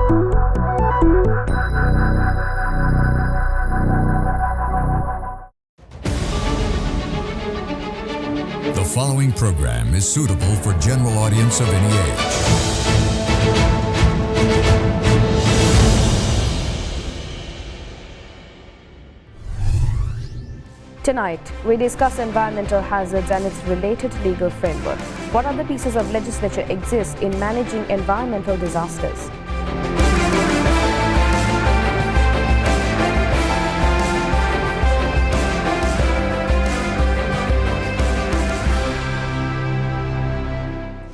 The following program is suitable for general audience of any age. Tonight, we discuss environmental hazards and its related legal framework. What other pieces of legislature exist in managing environmental disasters?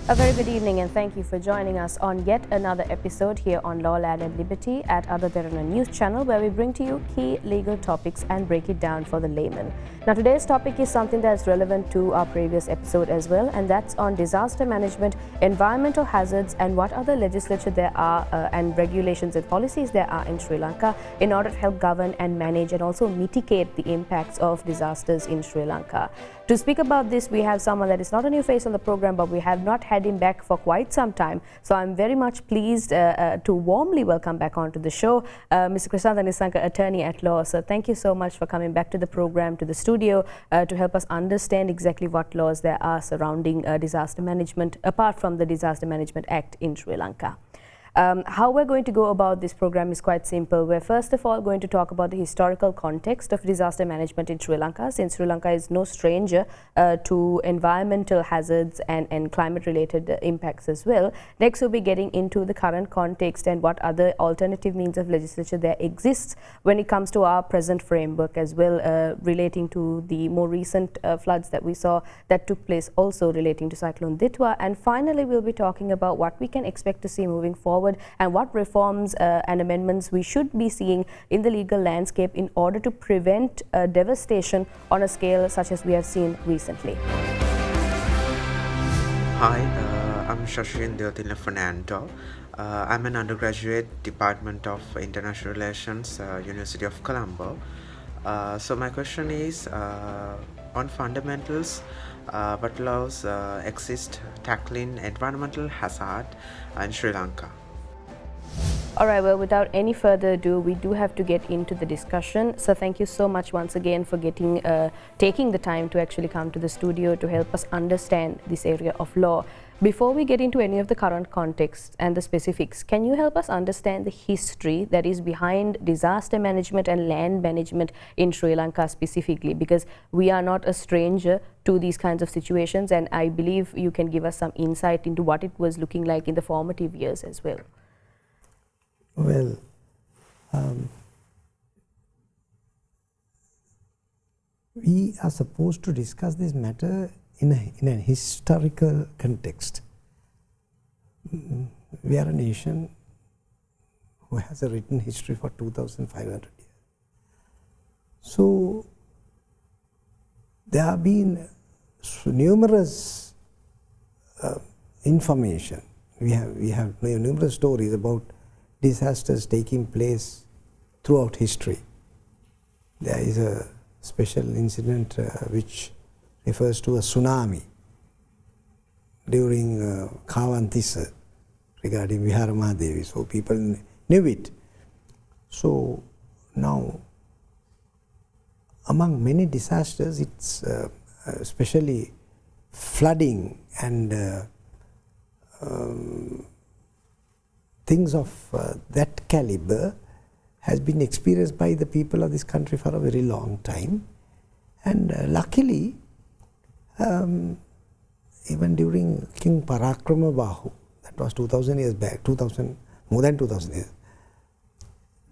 A very good evening and thank you for joining us on yet another episode here on Law, Land and Liberty at other Derana news channel, where we bring to you key legal topics and break it down for the layman. Now today's topic is something that's relevant to our previous episode as well, and that's on disaster management, environmental hazards and what other legislature there are and regulations and policies there are in Sri Lanka in order to help govern and manage and also mitigate the impacts of disasters in Sri Lanka. To speak about this, we have someone that is not a new face on the program, but we have not had him back for quite some time. So I'm very much pleased to warmly welcome back onto the show Mr. Krishantha Nissanka, attorney at law. So thank you so much for coming back to the program, to the studio, to help us understand exactly what laws there are surrounding disaster management, apart from the Disaster Management Act in Sri Lanka. How we're going to go about this program is quite simple. We're first of all going to talk about the historical context of disaster management in Sri Lanka, since Sri Lanka is no stranger to environmental hazards and climate-related impacts as well. Next, we'll be getting into the current context and what other alternative means of legislature there exists when it comes to our present framework as well, relating to the more recent floods that we saw that took place also relating to Cyclone Ditwa. And finally, we'll be talking about what we can expect to see moving forward and what reforms and amendments we should be seeing in the legal landscape in order to prevent devastation on a scale such as we have seen recently. Hi, I'm Krishantha Nissanka. I'm an undergraduate, Department of International Relations, University of Colombo. So my question is on fundamentals. What laws exist tackling environmental hazard in Sri Lanka? All right, well, without any further ado, we do have to get into the discussion. So thank you so much once again for taking the time to actually come to the studio to help us understand this area of law. Before we get into any of the current context and the specifics, can you help us understand the history that is behind disaster management and land management in Sri Lanka specifically? Because we are not a stranger to these kinds of situations, and I believe you can give us some insight into what it was looking like in the formative years as well. Well, we are supposed to discuss this matter in a historical context. We are a nation who has a written history for 2,500 years. So there have been numerous information. We have numerous stories about disasters taking place throughout history. There is a special incident which refers to a tsunami during Kavantissa regarding Viharamadevi, so people knew it. So now, among many disasters, it's especially flooding and things of that caliber has been experienced by the people of this country for a very long time. And luckily, even during King Parakramabahu, that was 2000 years back, more than 2000 years,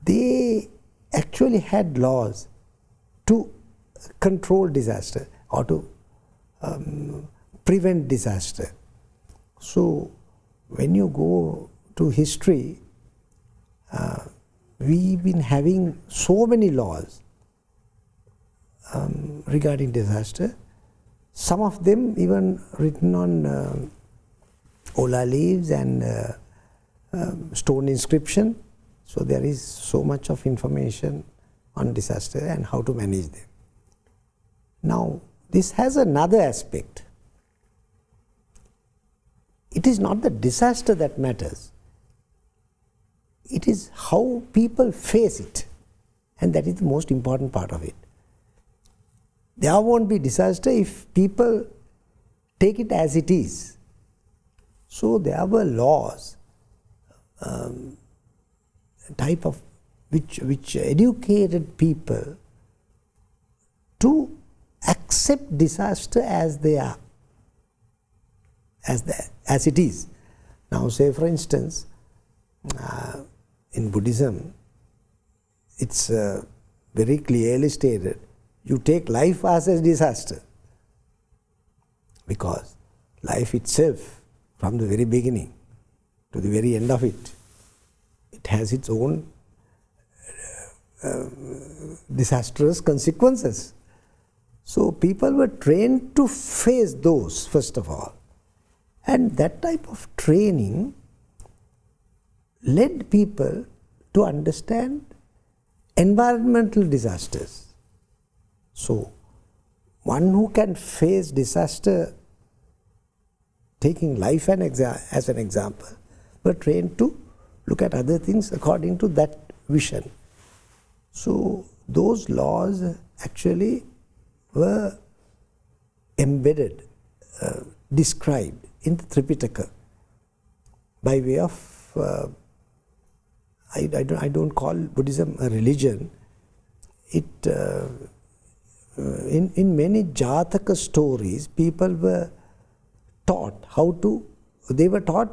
they actually had laws to control disaster or to prevent disaster. So when you go to history, we've been having so many laws regarding disaster. Some of them even written on ola leaves and stone inscription. So there is so much of information on disaster and how to manage them. Now, this has another aspect. It is not the disaster that matters. it is how people face it, and that is the most important part of it. There won't be disaster if people take it as it is. So there were laws, type of which educated people to accept disaster as they are, as it is. Now, say for instance, in Buddhism, it's very clearly stated, you take life as a disaster, because life itself, from the very beginning to the very end of it, it has its own disastrous consequences. So people were trained to face those, first of all. And that type of training led people to understand environmental disasters. So one who can face disaster, taking life as an example, were trained to look at other things according to that vision. So those laws actually were embedded, described in the Tripitaka by way of, I don't call Buddhism a religion. It in many Jataka stories, people were taught they were taught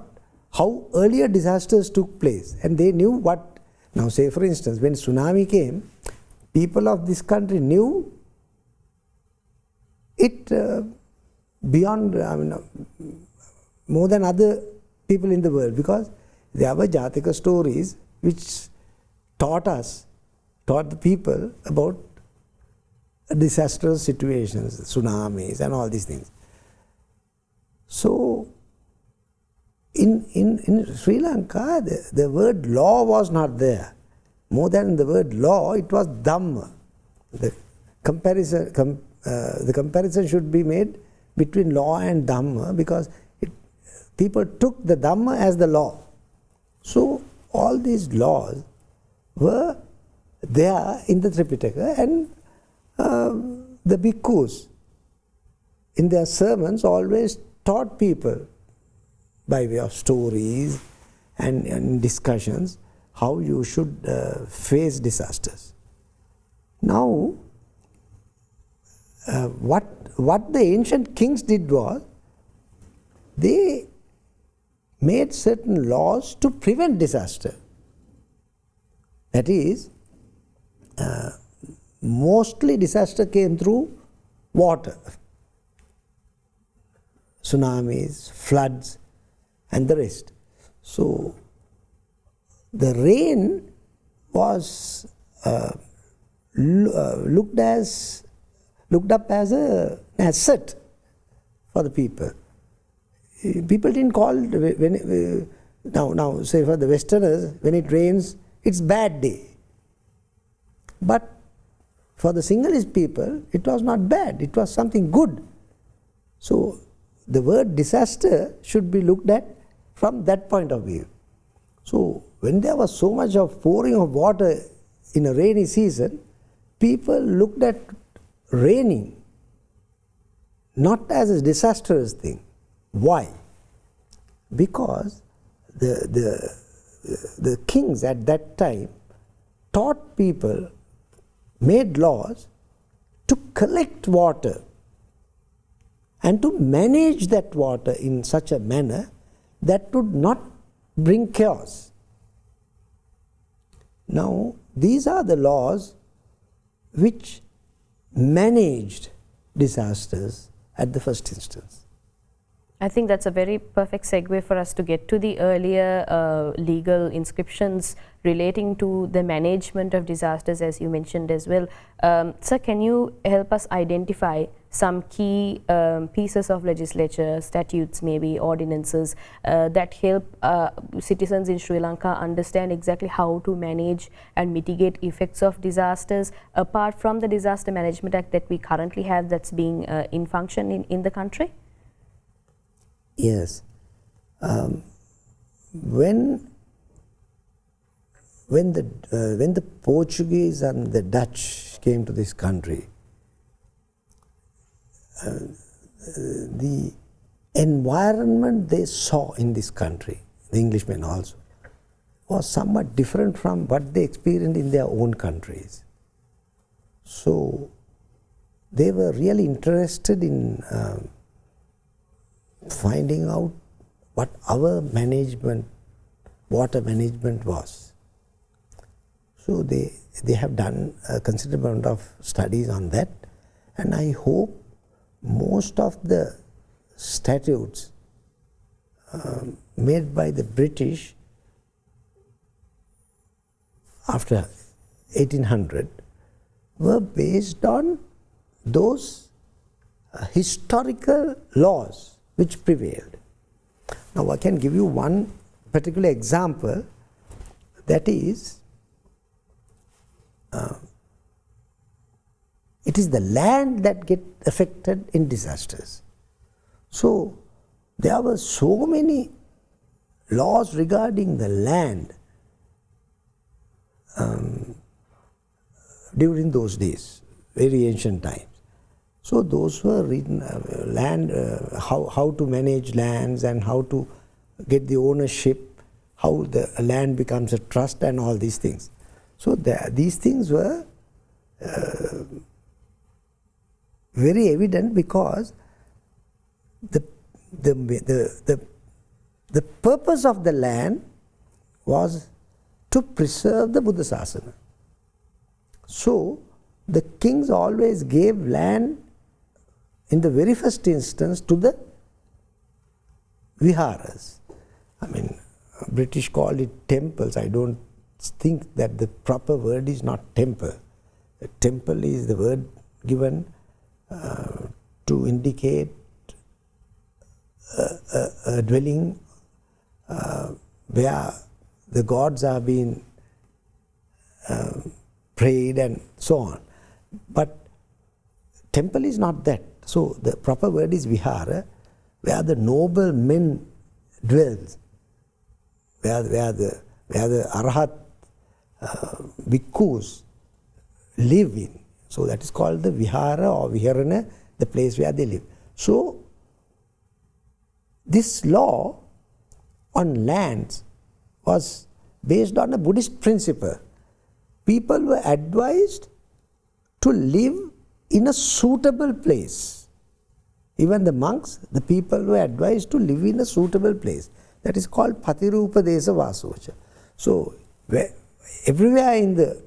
how earlier disasters took place, and they knew what. Now say for instance, when tsunami came, people of this country knew it beyond, more than other people in the world, because there were Jataka stories which taught the people about disastrous situations, tsunamis and all these things. So in Sri Lanka, the word law was not there. More than the word law, it was Dhamma. The comparison should be made between law and Dhamma, because people took the Dhamma as the law. So all these laws were there in the Tripitaka, and the bhikkhus in their sermons always taught people by way of stories and discussions how you should face disasters. Now, what the ancient kings did was, they made certain laws to prevent disaster. That is, mostly disaster came through water, tsunamis, floods, and the rest. So the rain was looked up as an asset for the people. People didn't call now say for the Westerners, when it rains, it's bad day. But for the Sinhalese people, it was not bad, it was something good. So the word disaster should be looked at from that point of view. So when there was so much of pouring of water in a rainy season, people looked at raining not as a disastrous thing. Why? Because the kings at that time taught people, made laws to collect water and to manage that water in such a manner that would not bring chaos. Now, these are the laws which managed disasters at the first instance. I think that's a very perfect segue for us to get to the earlier legal inscriptions relating to the management of disasters, as you mentioned as well. Sir, can you help us identify some key pieces of legislature, statutes, maybe ordinances that help citizens in Sri Lanka understand exactly how to manage and mitigate effects of disasters, apart from the Disaster Management Act that we currently have that's being in function in the country? Yes. When when the Portuguese and the Dutch came to this country, the environment they saw in this country, the Englishmen also, was somewhat different from what they experienced in their own countries. So they were really interested in finding out what our management, water management was. So they have done a considerable amount of studies on that, and I hope most of the statutes made by the British after 1800 were based on those historical laws which prevailed. Now I can give you one particular example, that is, it is the land that get affected in disasters. So there were so many laws regarding the land during those days, very ancient times. So those were written, land, how to manage lands and how to get the ownership, how the land becomes a trust and all these things. So these things were very evident because the purpose of the land was to preserve the Buddha Sasana. So the kings always gave land in the very first instance to the viharas. I mean, British called it temples. I don't think that the proper word is not temple. A temple is the word given to indicate a dwelling where the gods are being prayed and so on. But temple is not that. So the proper word is vihara, where the noble men dwells, where the arahat bhikkhus live in. So that is called the vihara or viharana, the place where they live. So this law on lands was based on a Buddhist principle. People were advised to live in a suitable place. Even the monks, the people were advised to live in a suitable place. That is called patirupadesa vasocha. So everywhere in the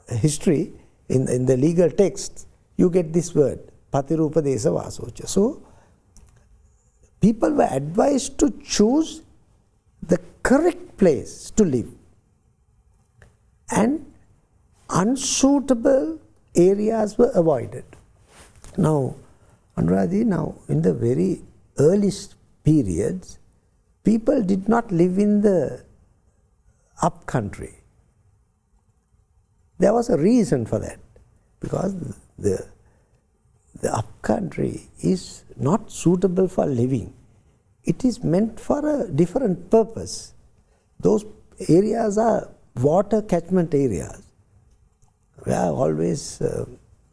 history, in the legal texts, you get this word, patirupadesa vasocha. So people were advised to choose the correct place to live, and unsuitable areas were avoided. Now, Anuradhi, in the very earliest periods, people did not live in the upcountry. There was a reason for that, because the upcountry is not suitable for living. It is meant for a different purpose. Those areas are water catchment areas, where always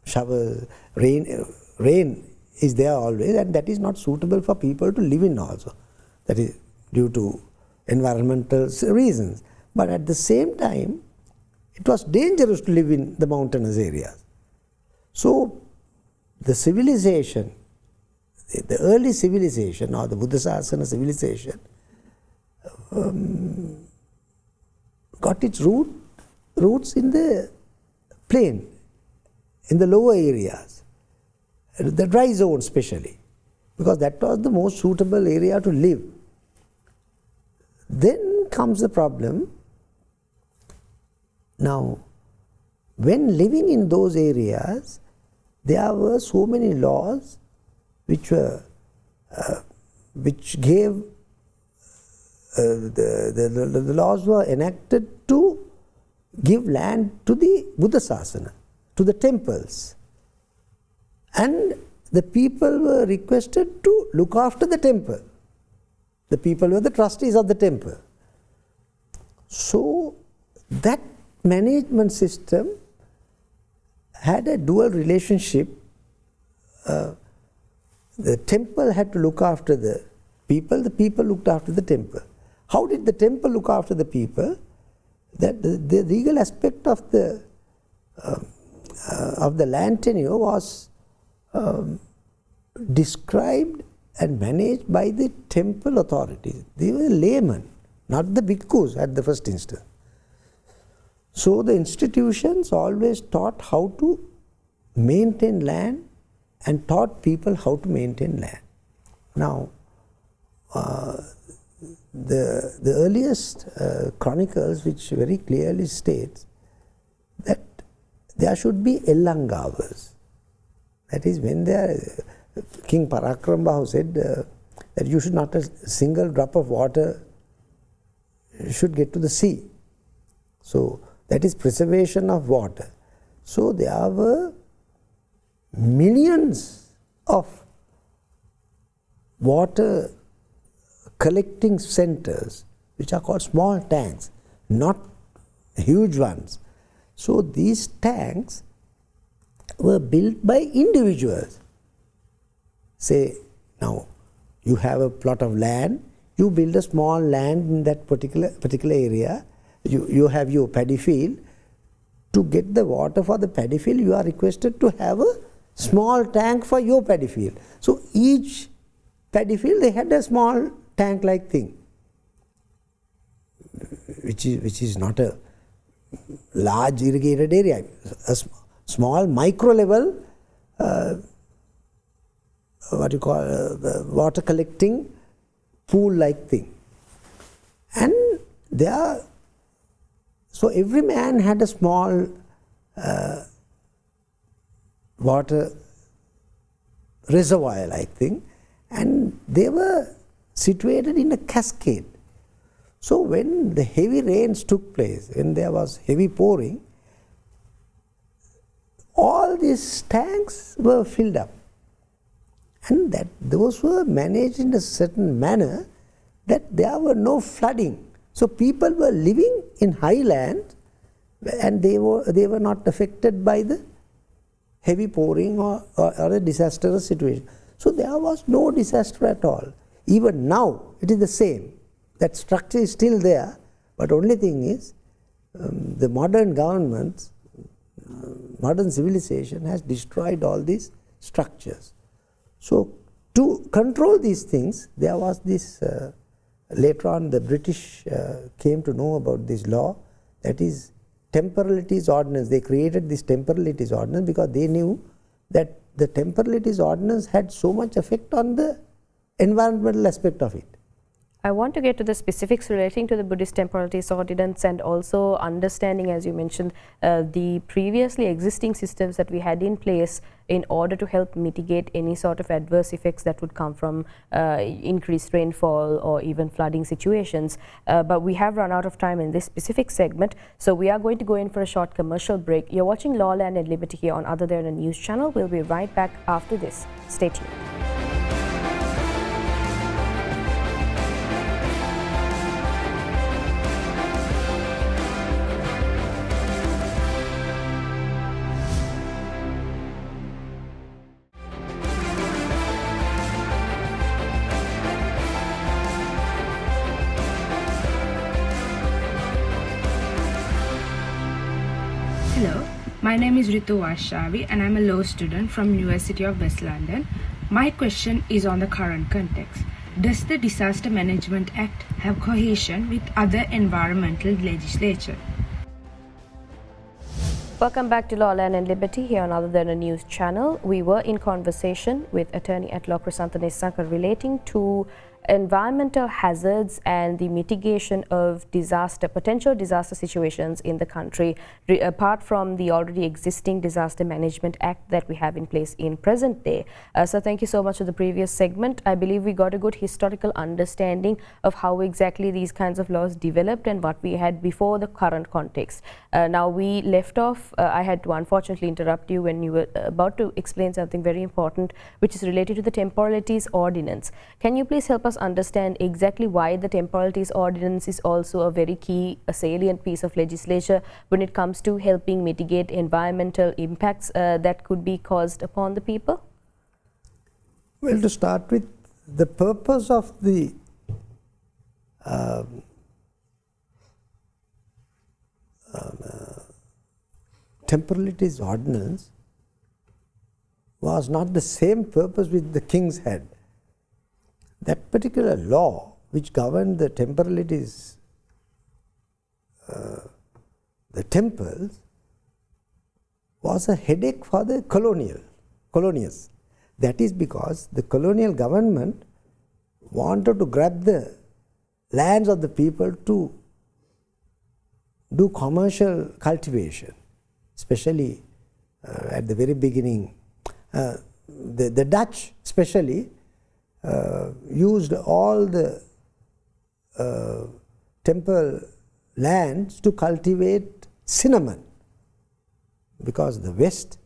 showers, rain is there always, and that is not suitable for people to live in also. That is due to environmental reasons. But at the same time, it was dangerous to live in the mountainous areas. So the civilization, the early civilization or the Buddha Sasana civilization got its roots in the plain, in the lower areas, the dry zone especially, because that was the most suitable area to live. Then comes the problem. Now, when living in those areas, there were so many laws which gave the laws were enacted to give land to the Buddha Sasana, to the temples, and the people were requested to look after the temple. The people were the trustees of the temple. So that management system had a dual relationship. The temple had to look after the people looked after the temple. How did the temple look after the people? That the legal aspect of the land tenure was described and managed by the temple authorities. They were laymen, not the bhikkhus at the first instance. So the institutions always taught how to maintain land and taught people how to maintain land. Now, the earliest chronicles, which very clearly states that there should be Ellangavas. That is, when King Parakrambahu said that you should not a single drop of water should get to the sea. So that is preservation of water. So there were millions of water collecting centers, which are called small tanks, not huge ones. So these tanks were built by individuals. Say, now you have a plot of land, you build a small land in that particular area, you have your paddy field. To get the water for the paddy field, you are requested to have a small tank for your paddy field. So each paddy field, they had a small tank-like thing, which is not a large irrigated area, a small micro level water collecting pool-like thing. And so every man had a small water reservoir-like thing, and they were situated in a cascade. So when the heavy rains took place, when there was heavy pouring, all these tanks were filled up, and that those were managed in a certain manner that there were no flooding. So people were living in highland, and they were not affected by the heavy pouring or a disastrous situation. So there was no disaster at all. Even now it is the same. That structure is still there, but only thing is the modern governments, modern civilization has destroyed all these structures. So to control these things, there was this, later on the British came to know about this law, that is temporalities ordinance. They created this temporalities ordinance because they knew that the temporalities ordinance had so much effect on the environmental aspect of it. I want to get to the specifics relating to the Buddhist temporalities ordinance and also understanding, as you mentioned, the previously existing systems that we had in place in order to help mitigate any sort of adverse effects that would come from increased rainfall or even flooding situations. But we have run out of time in this specific segment, so we are going to go in for a short commercial break. You're watching Law, Land and Liberty here on Other Derana News Channel. We'll be right back after this. Stay tuned. Hello, my name is Ritu Varshavi and I'm a law student from University of West London. My question is on the current context. Does the Disaster Management Act have cohesion with other environmental legislature? Welcome back to Law, Land and Liberty here on Other Derana News Channel. We were in conversation with Attorney at Law Krishantha Nissanka relating to environmental hazards and the mitigation of potential disaster situations in the country, apart from the already existing Disaster Management Act that we have in place in present day. So thank you so much for the previous segment. I believe we got a good historical understanding of how exactly these kinds of laws developed and what we had before the current context. Now we left off, I had to unfortunately interrupt you when you were about to explain something very important, which is related to the Temporalities Ordinance. Can you please help us us understand exactly why the Temporalities Ordinance is also a very key, a salient piece of legislature when it comes to helping mitigate environmental impacts that could be caused upon the people? Well, to start with, the purpose of the Temporalities Ordinance was not the same purpose which the kings had. That particular law which governed the temporalities, the temples, was a headache for the colonials. That is because the colonial government wanted to grab the lands of the people to do commercial cultivation, especially at the very beginning. The Dutch especially used all the temple lands to cultivate cinnamon, because the West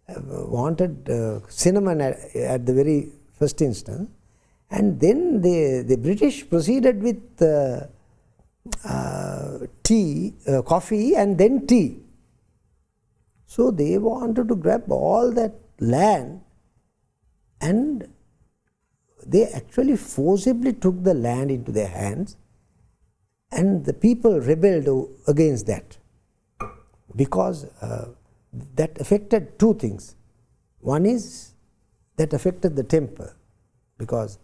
wanted cinnamon at the very first instance, and then the British proceeded with coffee and then tea. So they wanted to grab all that land, and they actually forcibly took the land into their hands, and the people rebelled against that, because that affected two things. One is that affected the temple, because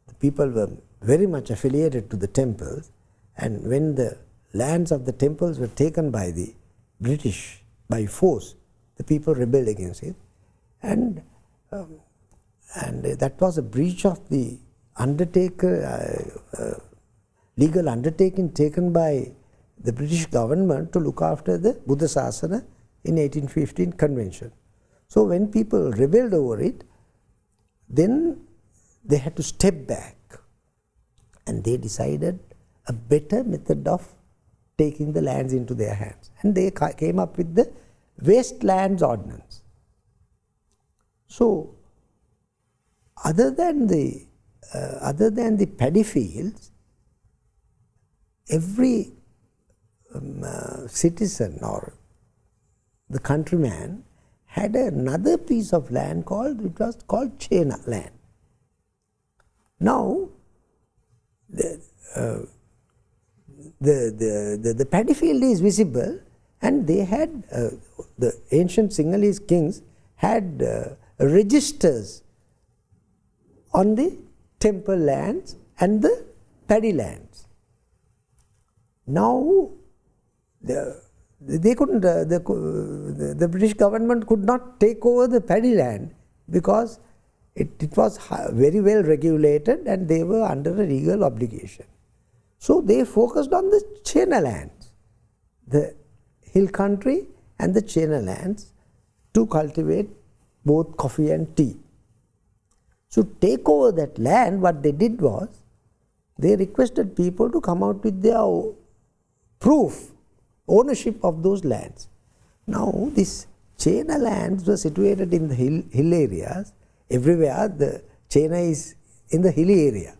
the people were very much affiliated to the temples, and when the lands of the temples were taken by the British by force, the people rebelled against it, and that was a breach of the legal undertaking taken by the British government to look after the Buddha Sasana in 1815 convention. So when people rebelled over it, then they had to step back, and they decided a better method of taking the lands into their hands, and they came up with the Wastelands Ordinance. So other than the paddy fields, every citizen or the countryman had another piece of land which was called Chena land. Now, the paddy field is visible, and they had the ancient Sinhalese kings had registers on the temple lands and the paddy lands. Now, they couldn't. The British government could not take over the paddy land, because it was very well regulated, and they were under a legal obligation. So they focused on the Chena lands, the hill country and the Chena lands, to cultivate both coffee and tea. So to take over that land, what they did was, they requested people to come out with their proof, ownership of those lands. Now these Chena lands were situated in the hill areas. Everywhere the Chena is in the hilly area.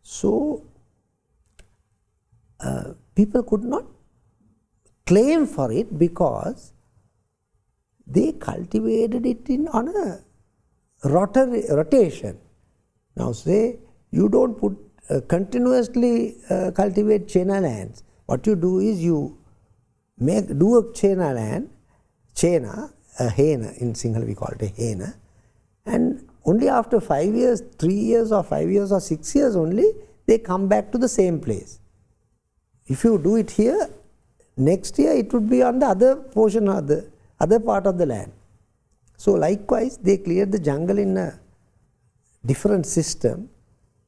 So people could not claim for it, because they cultivated it on a rotation. Now say you don't put continuously cultivate Chena lands. What you do is you do a Chena land, a hena, in Sinhala we call it a hena, and only after 5 years, 3 years or 5 years or 6 years only, they come back to the same place. If you do it here, next year it would be on the other portion of the other part of the land. So likewise, they cleared the jungle in a different system,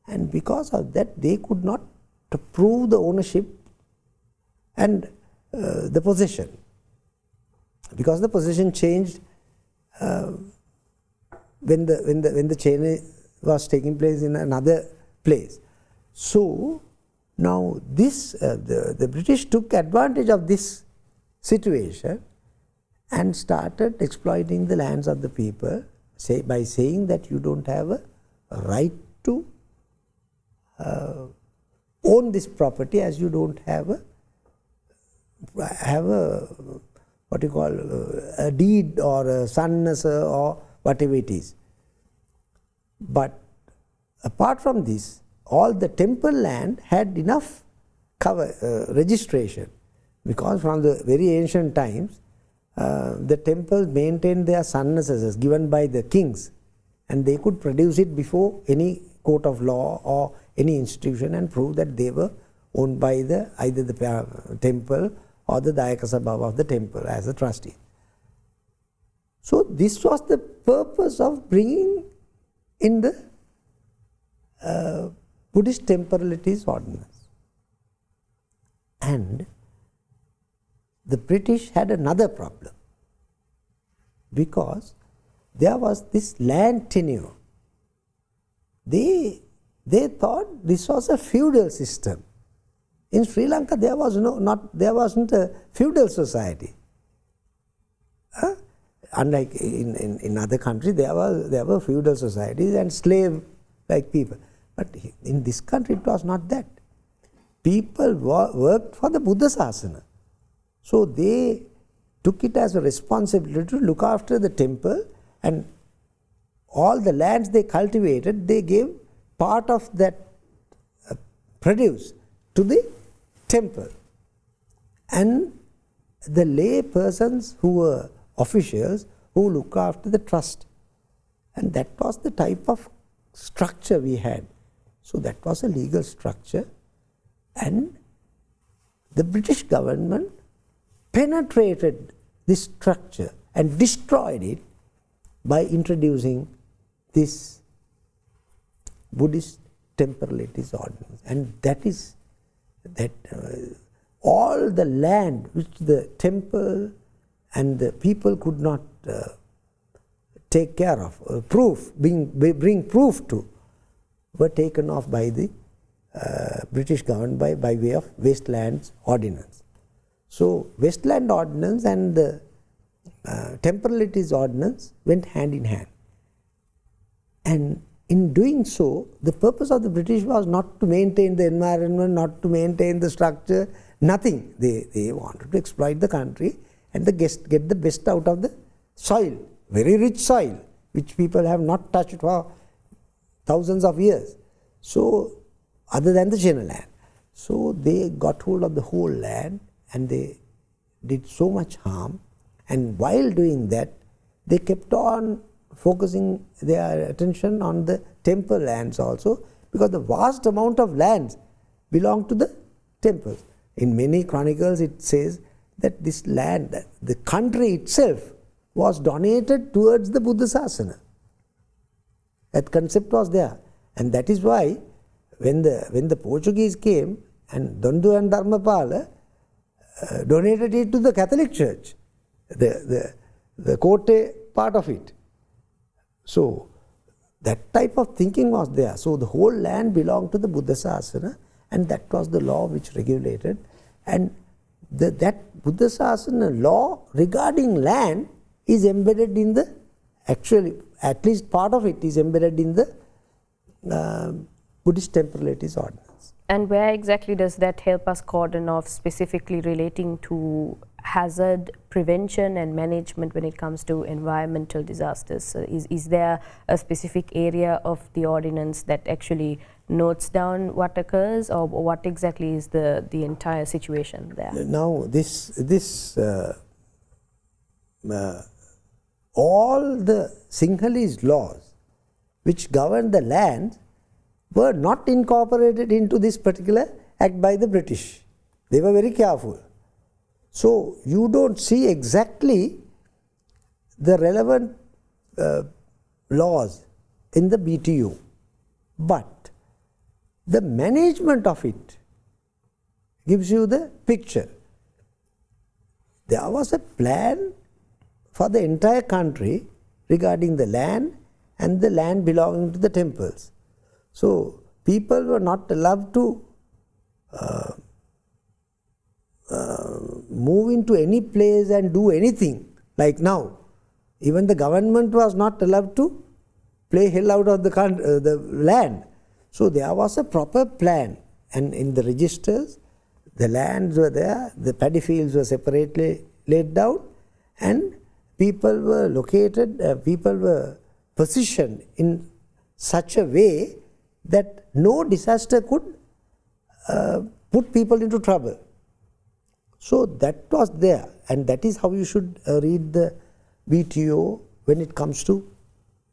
and because of that, they could not prove the ownership and the possession, because the possession changed when the chain was taking place in another place. So now this the British took advantage of this situation and started exploiting the lands of the people, by saying that you don't have a right to own this property as you don't have a what you call a deed or a sannasa or whatever it is. But apart from this, all the temple land had enough registration, because from the very ancient times the temples maintained their sannasas given by the kings, and they could produce it before any court of law or any institution and prove that they were owned by either the temple or the Dayaka Sabha of the temple as a trustee. So this was the purpose of bringing in the Buddhist temporalities ordinance. And the British had another problem, because there was this land tenure. They thought this was a feudal system. In Sri Lanka, there wasn't a feudal society. Unlike in other countries, there were feudal societies and slave-like people. But in this country, it was not that. People worked for the Buddha Sasana. So they took it as a responsibility to look after the temple, and all the lands they cultivated, they gave part of that produce to the temple. And the lay persons who were officials who look after the trust. And that was the type of structure we had. So that was a legal structure, and the British government penetrated this structure and destroyed it by introducing this Buddhist temporalities ordinance. And that is that all the land which the temple and the people could not take care of, bring proof to, were taken off by the British government by way of Wastelands Ordinance. So Wasteland Ordinance and the Temporalities Ordinance went hand in hand. And in doing so, the purpose of the British was not to maintain the environment, not to maintain the structure, nothing. They wanted to exploit the country and get the best out of the soil, very rich soil, which people have not touched for thousands of years. So, other than the China land. So they got hold of the whole land and they did so much harm, and while doing that, they kept on focusing their attention on the temple lands also, because the vast amount of lands belong to the temples. In many chronicles it says that this land, the country itself, was donated towards the Buddha Sasana. That concept was there, and that is why when the Portuguese came, and Dondu and Dharmapala donated it to the Catholic Church, the Kotte part of it. So that type of thinking was there. So the whole land belonged to the Buddha Sasana, and that was the law which regulated. And that Buddha Sasana law regarding land is embedded in the, actually at least part of it is embedded in the Buddhist Temporalities Ordinance. And where exactly does that help us cordon off, specifically relating to hazard prevention and management when it comes to environmental disasters? So is there a specific area of the ordinance that actually notes down what occurs, or what exactly is the entire situation there? Now all the Sinhalese laws which govern the land were not incorporated into this particular act by the British. They were very careful. So you don't see exactly the relevant laws in the BTU, but the management of it gives you the picture. There was a plan for the entire country regarding the land and the land belonging to the temples. So people were not allowed to move into any place and do anything like now. Even the government was not allowed to play hell out of the land. So there was a proper plan, and in the registers, the lands were there, the paddy fields were separately laid down, and people were located, people were positioned in such a way that no disaster could put people into trouble. So that was there, and that is how you should read the BTO when it comes to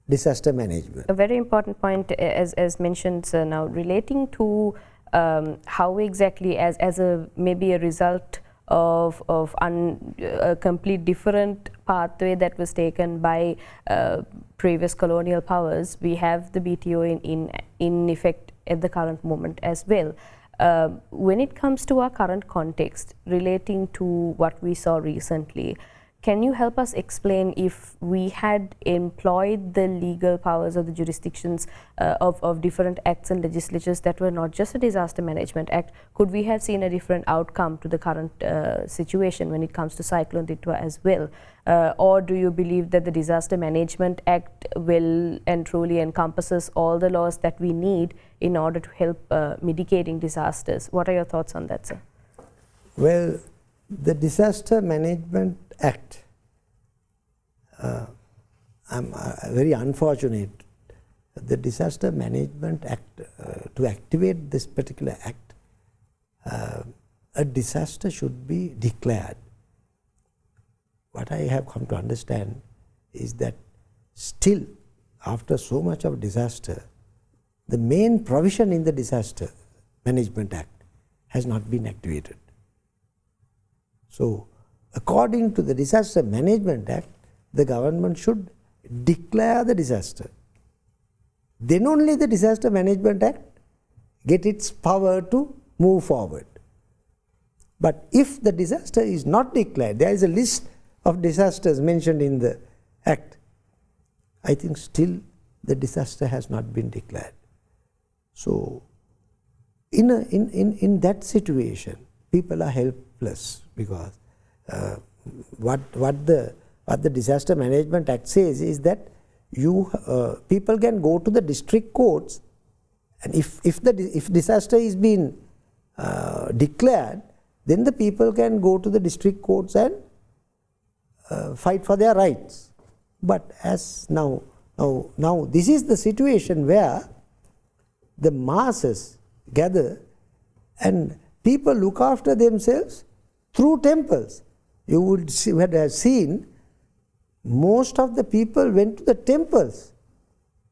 disaster management. A very important point, as mentioned, sir, now relating to how exactly, as a maybe a result of a complete different pathway that was taken by previous colonial powers, we have the BTO in effect at the current moment as well. When it comes to our current context relating to what we saw recently, can you help us explain, if we had employed the legal powers of the jurisdictions of different acts and legislatures that were not just a disaster management act, could we have seen a different outcome to the current situation when it comes to Cyclone Ditwa as well? Or do you believe that the disaster management act will and truly encompasses all the laws that we need in order to help mitigating disasters? What are your thoughts on that, sir? Well, the Disaster Management Act, I'm very unfortunate. The Disaster Management Act, to activate this particular act, a disaster should be declared. What I have come to understand is that still, after so much of disaster, the main provision in the Disaster Management Act has not been activated. So, according to the Disaster Management Act, the government should declare the disaster. Then only the Disaster Management Act get its power to move forward. But if the disaster is not declared, there is a list of disasters mentioned in the Act, I think still the disaster has not been declared. So, in that situation, people are helpless, because what the Disaster Management Act says is that people can go to the district courts, and if disaster is being declared, then the people can go to the district courts and fight for their rights. But as now this is the situation where the masses gather and people look after themselves through temples. You would have seen most of the people went to the temples,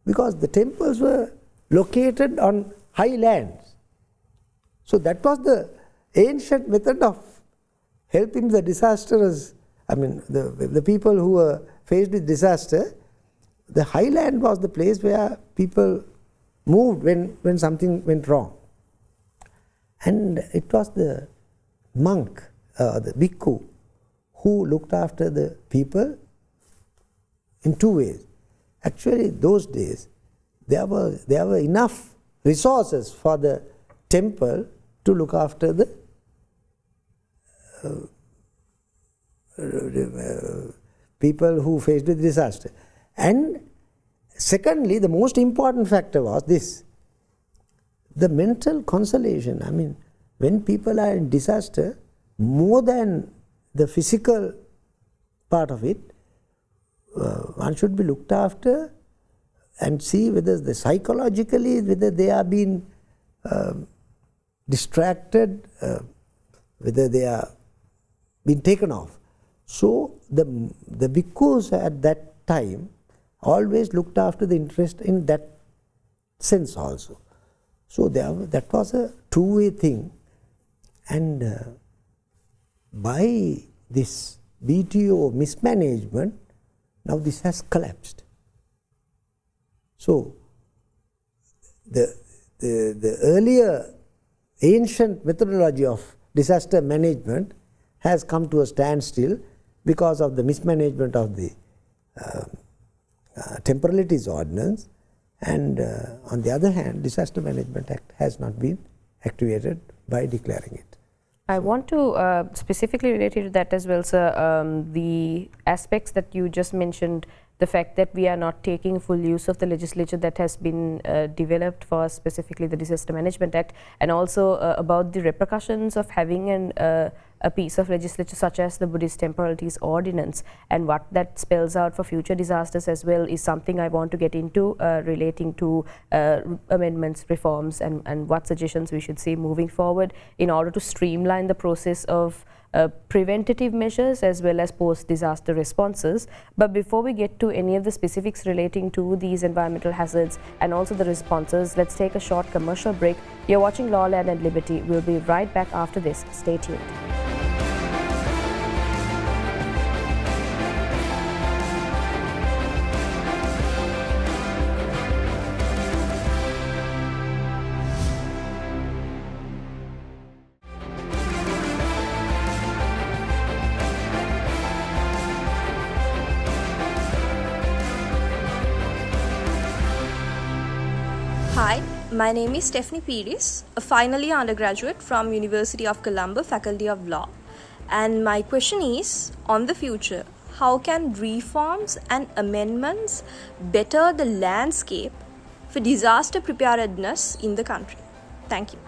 because the temples were located on high lands. So that was the ancient method of helping the disasterers. I mean, the people who were faced with disaster, the highland was the place where people moved when something went wrong. And it was the monk, the bhikkhu, who looked after the people in two ways. Actually, those days, there were enough resources for the temple to look after the people who faced with disaster. And secondly, the most important factor was this: the mental consolation. I mean, when people are in disaster, more than the physical part of it, one should be looked after and see whether psychologically, whether they are being distracted, whether they are being taken off. So the bhikkhus at that time always looked after the interest in that sense also. So that was a two-way thing, and by this BTO mismanagement, now this has collapsed. So the earlier ancient methodology of disaster management has come to a standstill because of the mismanagement of the temporalities ordinance, and on the other hand, Disaster Management Act has not been activated by declaring it. I want to specifically relate to that as well, sir. The aspects that you just mentioned, the fact that we are not taking full use of the legislature that has been developed for specifically the Disaster Management Act, and also about the repercussions of having a piece of legislature such as the Buddhist Temporalities Ordinance, and what that spells out for future disasters as well, is something I want to get into, relating to amendments, reforms, and what suggestions we should see moving forward in order to streamline the process of preventative measures as well as post-disaster responses. But before we get to any of the specifics relating to these environmental hazards and also the responses, let's take a short commercial break. You're watching Law, Land and Liberty. We'll be right back after this. Stay tuned. Hi, my name is Stephanie Pires, a final year undergraduate from University of Colombo, Faculty of Law. And my question is, on the future, how can reforms and amendments better the landscape for disaster preparedness in the country? Thank you.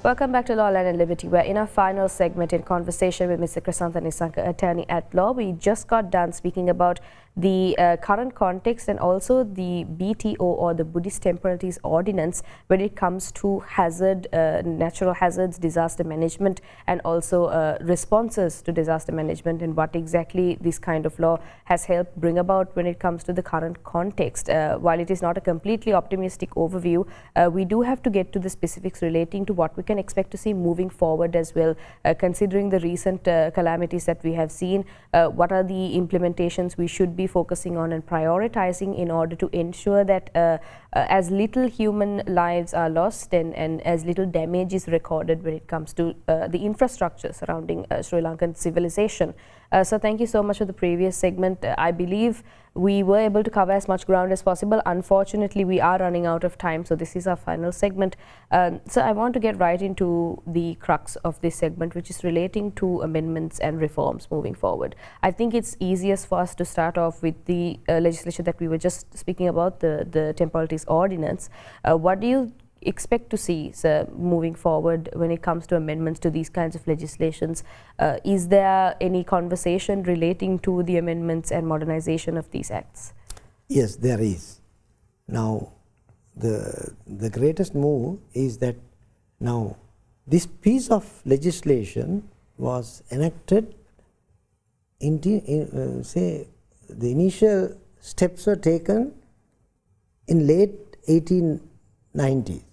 Welcome back to Law, Land and Liberty. We're in our final segment in conversation with Mr. Krishantha Nissanka, attorney at law. We just got done speaking about the current context and also the BTO, or the Buddhist Temporalities Ordinance, when it comes to natural hazards, disaster management, and also responses to disaster management, and what exactly this kind of law has helped bring about when it comes to the current context. While it is not a completely optimistic overview, we do have to get to the specifics relating to what we can expect to see moving forward as well, considering the recent calamities that we have seen. What are the implementations we should be focusing on and prioritizing in order to ensure that as little human lives are lost and as little damage is recorded when it comes to the infrastructure surrounding Sri Lankan civilization. So thank you so much for the previous segment. I believe we were able to cover as much ground as possible. Unfortunately, we are running out of time, so this is our final segment. So I want to get right into the crux of this segment, which is relating to amendments and reforms moving forward. I think it's easiest for us to start off with the legislation that we were just speaking about, the Temporalities Ordinance. What do you expect to see moving forward when it comes to amendments to these kinds of legislations? Is there any conversation relating to the amendments and modernization of these acts? Yes, there is. Now, the greatest move is that now this piece of legislation was enacted say the initial steps were taken in late 1890s.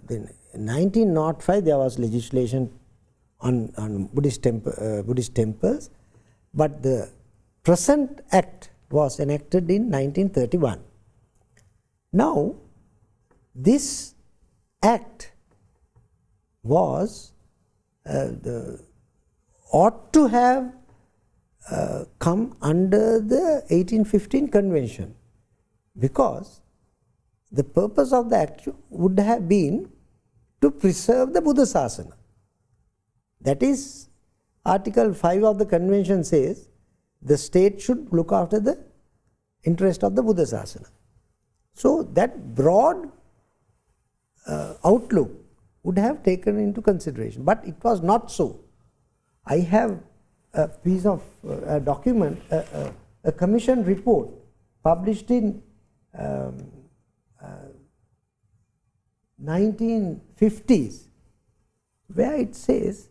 Then in 1905 there was legislation on Buddhist temples, but the present act was enacted in 1931. Now this act was ought to have come under the 1815 convention, because the purpose of the act would have been to preserve the Buddha Sasana. That is, Article 5 of the convention says the state should look after the interest of the Buddha Sasana. So that broad outlook would have taken into consideration, but it was not so. I have a piece of a document, a commission report published in 1950s, where it says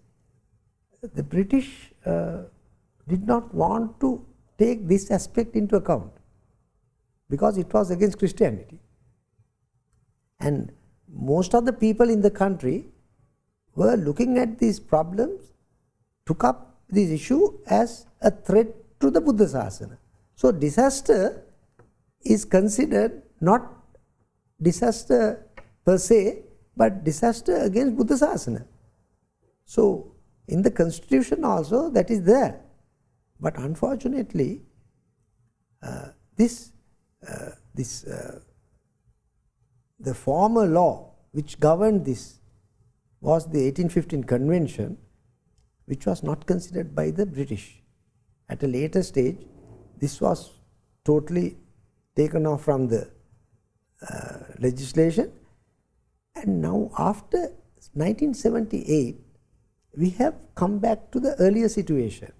the British did not want to take this aspect into account because it was against Christianity. And most of the people in the country were looking at these problems, took up this issue as a threat to the Buddha Sasana. So disaster is considered not disaster per se, but disaster against Buddha Sasana. So in the constitution also that is there. But unfortunately, the former law which governed this was the 1815 convention, which was not considered by the British. At a later stage, this was totally taken off from the legislation, and now after 1978, we have come back to the earlier situation.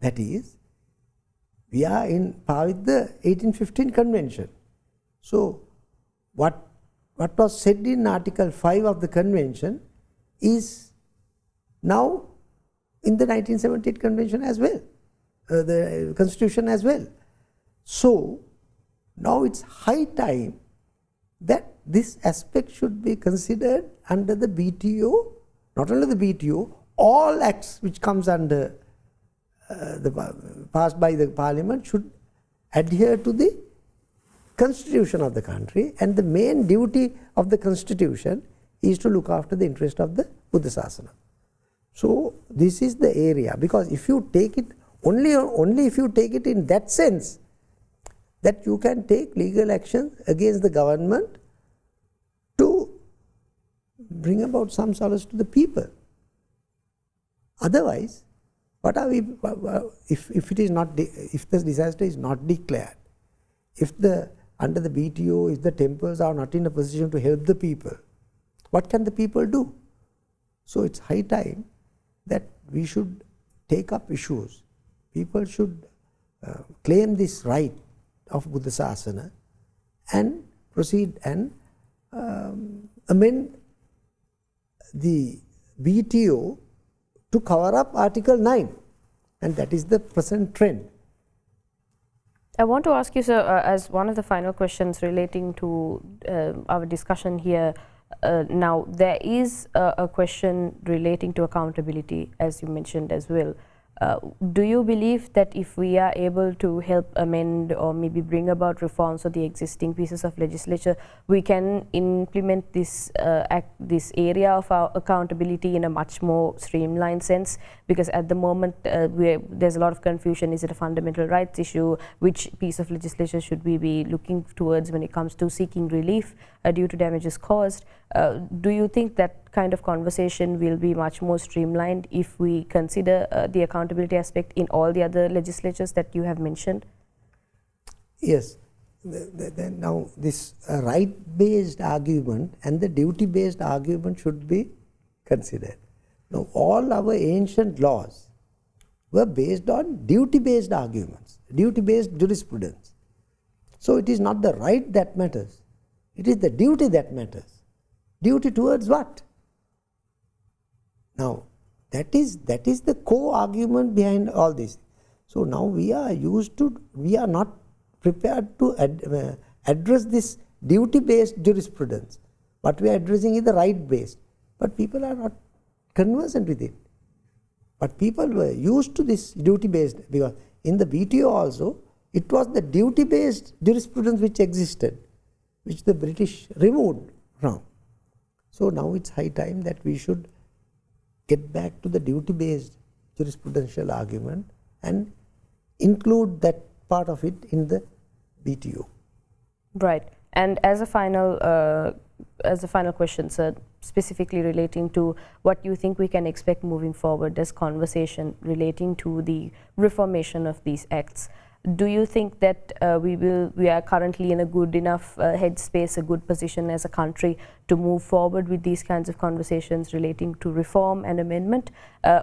That is, we are in par with the 1815 convention. So, what was said in Article 5 of the convention is now in the 1978 convention as well, the constitution as well. So, now it's high time that this aspect should be considered under the BTO, not only the BTO, all acts which comes under passed by the parliament should adhere to the constitution of the country, and the main duty of the constitution is to look after the interest of the Buddha Sasana. So this is the area, because if you take it only if you take it in that sense, that you can take legal action against the government to bring about some solace to the people. Otherwise, what are we, if it is not, if the disaster is not declared, if the under the BTO, if the temples are not in a position to help the people, what can the people do? So it's high time that we should take up issues. People should claim this right of Buddha Sasana and proceed and amend the BTO to cover up Article 9, and that is the present trend. I want to ask you, sir, as one of the final questions relating to our discussion here, now there is a question relating to accountability, as you mentioned as well. Do you believe that if we are able to help amend or maybe bring about reforms of the existing pieces of legislature, we can implement this this area of our accountability in a much more streamlined sense? Because at the moment there's a lot of confusion. Is it a fundamental rights issue? Which piece of legislation should we be looking towards when it comes to seeking relief due to damages caused? Do you think that kind of conversation will be much more streamlined if we consider the accountability aspect in all the other legislatures that you have mentioned? Yes. Then now this right-based argument and the duty-based argument should be considered. Now all our ancient laws were based on duty-based arguments, duty-based jurisprudence. So it is not the right that matters, it is the duty that matters. Duty towards what? Now that is the core argument behind all this. So now we are not prepared to address this duty-based jurisprudence. What we are addressing is the right-based, but people are not conversant with it. But people were used to this duty-based, because in the BTO also it was the duty-based jurisprudence which existed, which the British removed from. So now it's high time that we should get back to the duty-based jurisprudential argument and include that part of it in the BTO. Right. And as a final question, sir, specifically relating to what you think we can expect moving forward as conversation relating to the reformation of these acts. Do you think that we are currently in a good enough headspace, a good position as a country to move forward with these kinds of conversations relating to reform and amendment,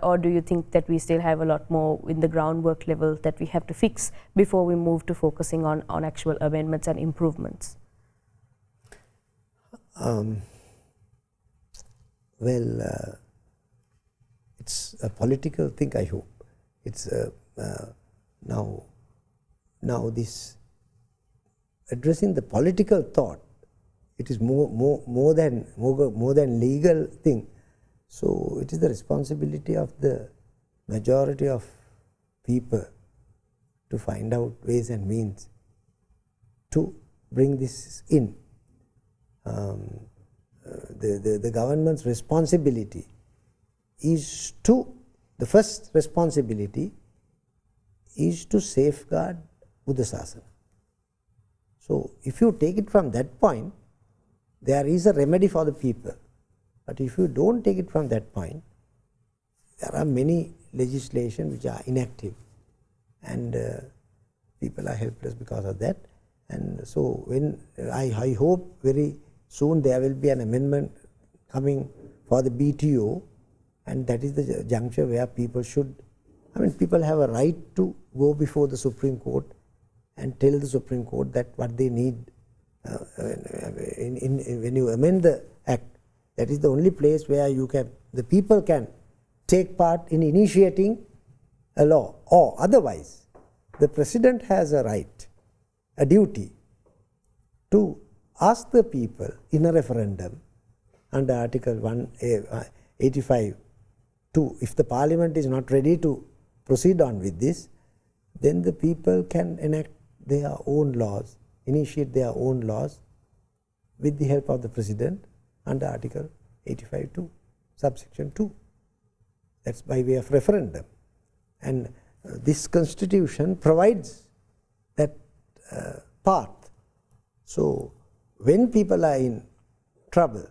or do you think that we still have a lot more in the groundwork level that we have to fix before we move to focusing on actual amendments and improvements? It's a political thing, I hope. It's now this addressing the political thought, it is more than legal thing. So it is the responsibility of the majority of people to find out ways and means to bring this in. The government's responsibility is the first responsibility is to safeguard Buddha Sasana. So if you take it from that point, there is a remedy for the people. But if you don't take it from that point, there are many legislation which are inactive. and people are helpless because of that. And so when I hope very soon there will be an amendment coming for the BTO, and that is the juncture where people should, people have a right to go before the Supreme Court and tell the Supreme Court that what they need. When you amend the act, that is the only place where the people can take part in initiating a law. Or otherwise, the President has a right, a duty, to ask the people in a referendum under Article 185 to, if the Parliament is not ready to proceed on with this, then the people can enact their own laws, initiate their own laws with the help of the President under Article 85(2), subsection 2. That's by way of referendum. And this Constitution provides that path. So when people are in trouble,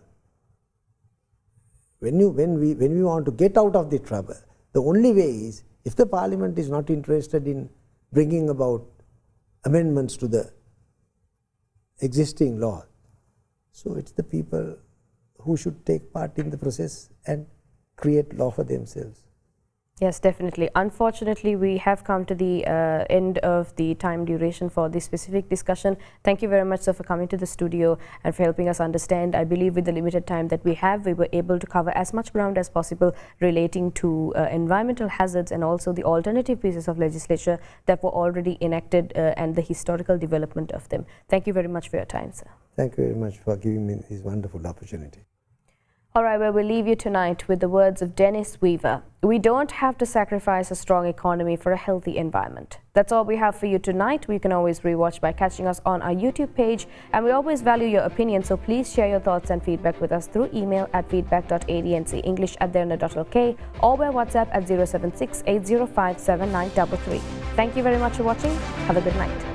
when we want to get out of the trouble, the only way is, if the Parliament is not interested in bringing about amendments to the existing law, so it's the people who should take part in the process and create law for themselves. Yes, definitely. Unfortunately, we have come to the end of the time duration for this specific discussion. Thank you very much, sir, for coming to the studio and for helping us understand. I believe with the limited time that we have, we were able to cover as much ground as possible relating to environmental hazards and also the alternative pieces of legislature that were already enacted and the historical development of them. Thank you very much for your time, sir. Thank you very much for giving me this wonderful opportunity. All right, well, we'll leave you tonight with the words of Dennis Weaver. We don't have to sacrifice a strong economy for a healthy environment. That's all we have for you tonight. We can always rewatch by catching us on our YouTube page. And we always value your opinion, so please share your thoughts and feedback with us through email at feedback.adncenglish@derana.lk or by WhatsApp at 076 805 7933. Thank you very much for watching. Have a good night.